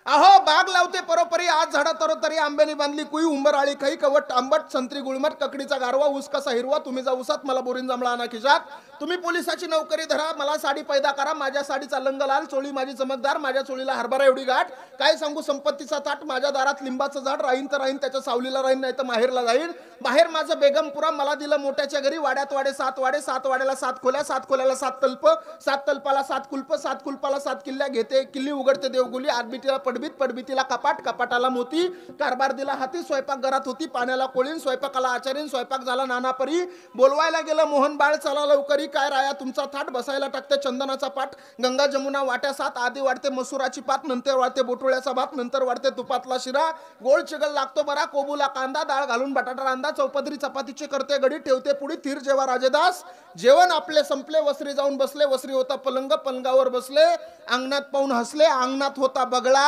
अहो बाग लावते परोपरी आज झाडा तरोतरी आंब्यानी बांधली कुई उंबराळी काही कवट आंबट संत्री गुळमट ककडीचा गारवा ऊस कसा हिरवा तुम्ही जा उसात मला बोरीन जांभळा आणा खिशात तुम्ही पोलिसाची नोकरी धरा मला साडी पैदा करा माझ्या साडीचा लंग लाल चोळी माझी चमकदार माझ्या चोळीला हरभरा एवढी गाठ काय सांगू संपत्तीचा ताट माझ्या दारात लिंबाचं झाड राहीन तर राहीन त्याच्या सावलीला राहीन नाही तर माहेरला जाईन बाहेर माझं बेगमपुरा मला दिलं मोठ्याच्या घरी वाड्यात वाडे सात वाड्याला सात खोल्याला सात तल्पाला सात कुलपाला सात किल्ल्या घेते किल्ली उघडते देवगुली आरबीटीला पडबीतीला कपाट कपाटाला मोती कारभार दिला हाती स्वयंपाक घरात होती पाण्याला कोळीन स्वयंपाकाला आचारीन स्वयंपाक झाला नानापरी बोलवायला गेलं मोहन बाळ चला लवकरी काय राया तुमचा थाट बसायला टाकते चंदनाचा पाठ गंगा जमुना वाट्या सात आधी वाढते मसुराची पात नंतर वाढते बोटुळ्याचा भात नंतर वाढते तुपातला शिरा गोळ चिगल लागतो बरा कोबूला कांदा डाळ घालून बटाटा रांदा चौपदरी चपातीचे करते गडी ठेवते पुढी थीर जेवा राजेदास जेवण आपले संपले वसरी जाऊन बसले वसरी होता पलंग पलंगावर बसले अंगणात पाहून हसले अंगणात होता बगळा